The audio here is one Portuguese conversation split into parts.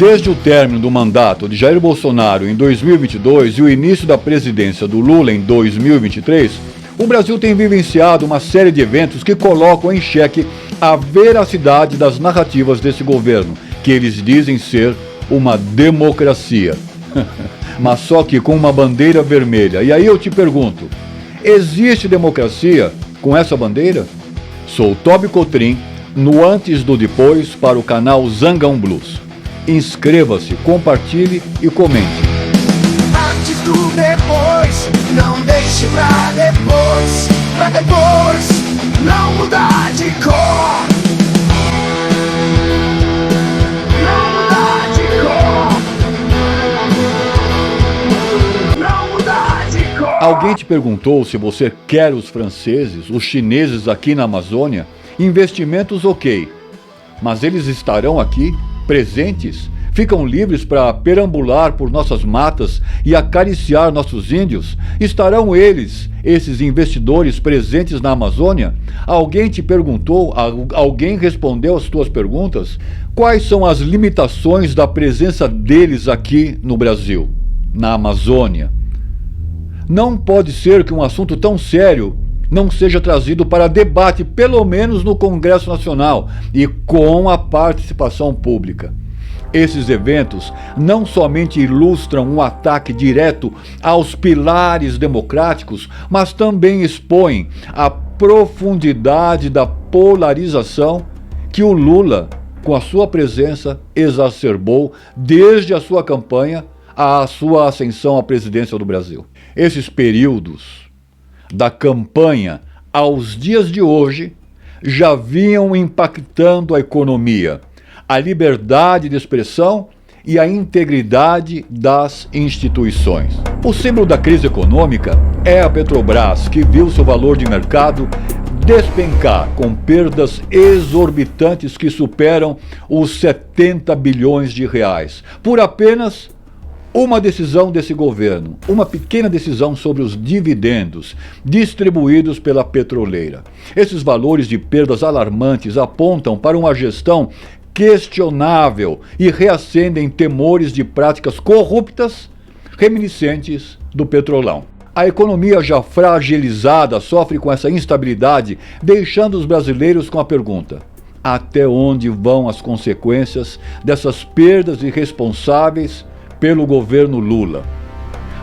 Desde o término do mandato de Jair Bolsonaro em 2022 e o início da presidência do Lula em 2023, o Brasil tem vivenciado uma série de eventos que colocam em xeque a veracidade das narrativas desse governo, que eles dizem ser uma democracia. Mas só que com uma bandeira vermelha. E aí eu te pergunto, existe democracia com essa bandeira? Sou Toby Cotrim, no Antes do Depois, para o canal Zangão Blues. Inscreva-se, compartilhe e comente. Antes do depois, não deixe pra depois não mudar de cor. Não mudar de cor. Não mudar de cor. Alguém te perguntou se você quer os franceses, os chineses aqui na Amazônia? Investimentos ok, mas eles estarão aqui? Presentes, ficam livres para perambular por nossas matas e acariciar nossos índios? Estarão eles, esses investidores presentes na Amazônia? Alguém te perguntou? Alguém respondeu as tuas perguntas? Quais são as limitações da presença deles aqui no Brasil, na Amazônia? Não pode ser que um assunto tão sério não seja trazido para debate, pelo menos no Congresso Nacional e com a participação pública. Esses eventos não somente ilustram um ataque direto aos pilares democráticos, mas também expõem a profundidade da polarização que o Lula, com a sua presença, exacerbou desde a sua campanha à sua ascensão à presidência do Brasil. Esses períodos da campanha aos dias de hoje já vinham impactando a economia, a liberdade de expressão e a integridade das instituições. O símbolo da crise econômica é a Petrobras, que viu seu valor de mercado despencar com perdas exorbitantes que superam os 70 bilhões de reais, por apenas uma decisão desse governo, uma pequena decisão sobre os dividendos distribuídos pela petroleira. Esses valores de perdas alarmantes apontam para uma gestão questionável e reacendem temores de práticas corruptas reminiscentes do Petrolão. A economia já fragilizada sofre com essa instabilidade, deixando os brasileiros com a pergunta: até onde vão as consequências dessas perdas irresponsáveis pelo governo Lula?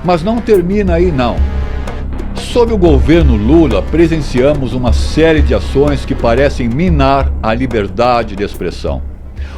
Mas não termina aí não. Sob o governo Lula, presenciamos uma série de ações que parecem minar a liberdade de expressão.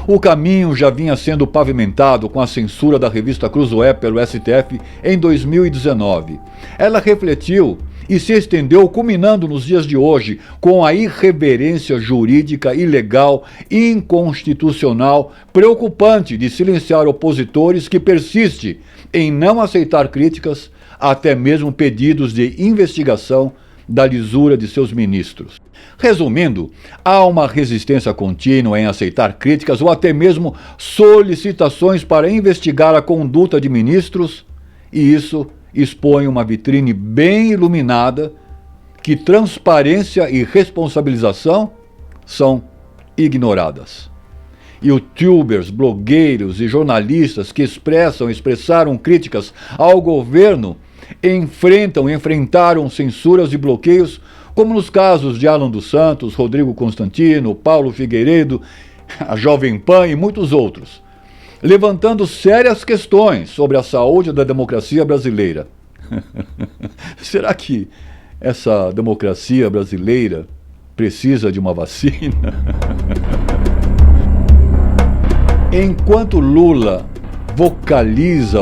O caminho já vinha sendo pavimentado com a censura da revista Cruzoé pelo STF em 2019. Ela refletiu e se estendeu, culminando nos dias de hoje, com a irreverência jurídica ilegal, inconstitucional, preocupante de silenciar opositores que persiste em não aceitar críticas, até mesmo pedidos de investigação da lisura de seus ministros. Resumindo, há uma resistência contínua em aceitar críticas ou até mesmo solicitações para investigar a conduta de ministros, e isso expõe uma vitrine bem iluminada que transparência e responsabilização são ignoradas. Youtubers, blogueiros e jornalistas que expressaram críticas ao governo enfrentaram censuras e bloqueios, como nos casos de Alan dos Santos, Rodrigo Constantino, Paulo Figueiredo, a Jovem Pan e muitos outros, levantando sérias questões sobre a saúde da democracia brasileira. Será que essa democracia brasileira precisa de uma vacina? Enquanto Lula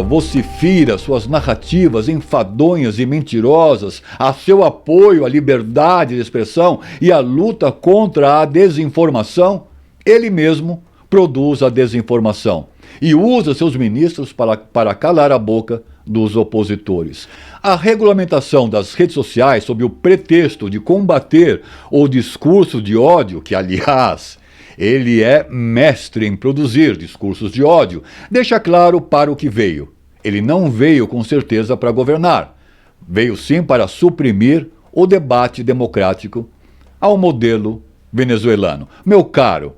vocifera suas narrativas enfadonhas e mentirosas a seu apoio à liberdade de expressão e à luta contra a desinformação, ele mesmo produz a desinformação e usa seus ministros para calar a boca dos opositores. A regulamentação das redes sociais sob o pretexto de combater o discurso de ódio, que, aliás, ele é mestre em produzir discursos de ódio, deixa claro para o que veio. Ele não veio com certeza para governar. Veio sim para suprimir o debate democrático ao modelo venezuelano. Meu caro,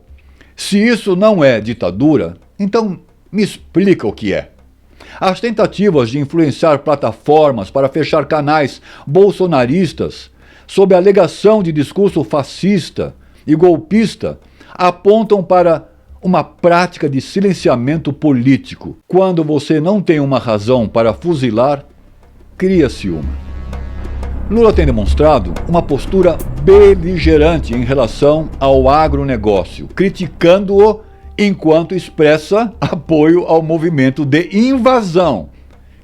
se isso não é ditadura, então Me explica o que é. As tentativas de influenciar plataformas para fechar canais bolsonaristas sob a alegação de discurso fascista e golpista apontam para uma prática de silenciamento político. Quando você não tem uma razão para fuzilar, cria-se uma. Lula tem demonstrado uma postura beligerante em relação ao agronegócio, criticando-o enquanto expressa apoio ao movimento de invasão,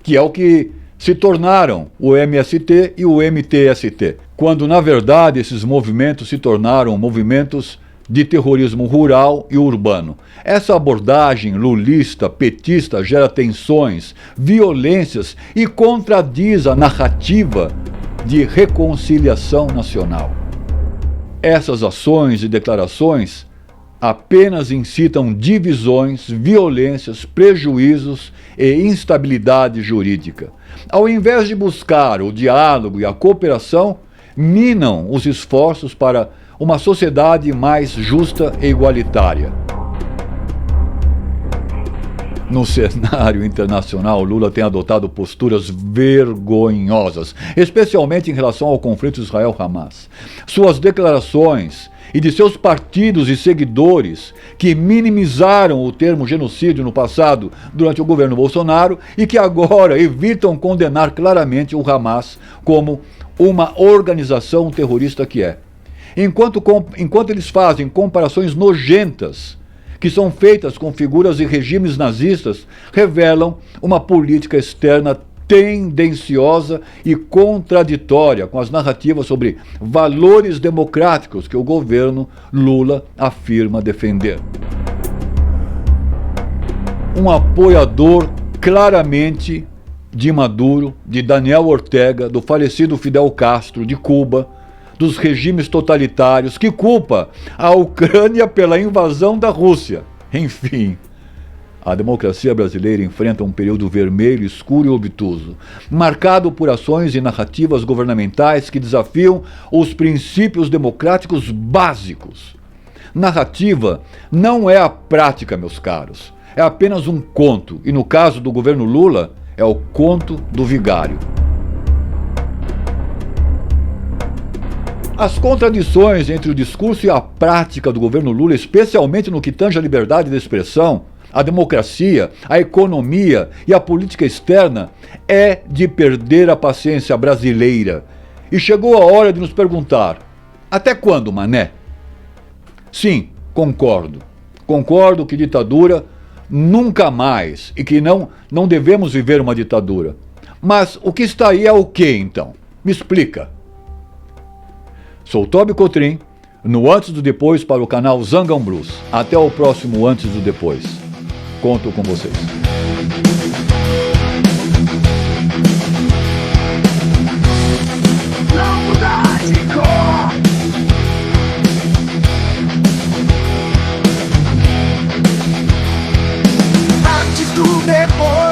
que é o que se tornaram o MST e o MTST, quando na verdade esses movimentos se tornaram movimentos de terrorismo rural e urbano. Essa abordagem lulista, petista, gera tensões, violências e contradiz a narrativa de reconciliação nacional. Essas ações e declarações apenas incitam divisões, violências, prejuízos e instabilidade jurídica. Ao invés de buscar o diálogo e a cooperação, minam os esforços para uma sociedade mais justa e igualitária. No cenário internacional, Lula tem adotado posturas vergonhosas, especialmente em relação ao conflito Israel-Hamas. Suas declarações e de seus partidos e seguidores que minimizaram o termo genocídio no passado durante o governo Bolsonaro e que agora evitam condenar claramente o Hamas como uma organização terrorista que é. Enquanto eles fazem comparações nojentas que são feitas com figuras e regimes nazistas, revelam uma política externa tendenciosa e contraditória com as narrativas sobre valores democráticos que o governo Lula afirma defender. Um apoiador claramente de Maduro, de Daniel Ortega, do falecido Fidel Castro, de Cuba, dos regimes totalitários, que culpa a Ucrânia pela invasão da Rússia. Enfim, a democracia brasileira enfrenta um período vermelho, escuro e obtuso, marcado por ações e narrativas governamentais que desafiam os princípios democráticos básicos. Narrativa não é a prática, meus caros. É apenas um conto, e no caso do governo Lula, é o conto do vigário. As contradições entre o discurso e a prática do governo Lula, especialmente no que tange à liberdade de expressão, a democracia, a economia e a política externa, é de perder a paciência brasileira. E chegou a hora de nos perguntar: até quando, mané? Sim, concordo. Concordo que ditadura nunca mais e que não devemos viver uma ditadura. Mas o que está aí é o que, então? Me explica. Sou Toby Cotrim, no Antes do Depois para o canal Zangão Blues. Até o próximo Antes do Depois. Conto com vocês. Não mudar de cor. Antes do depois.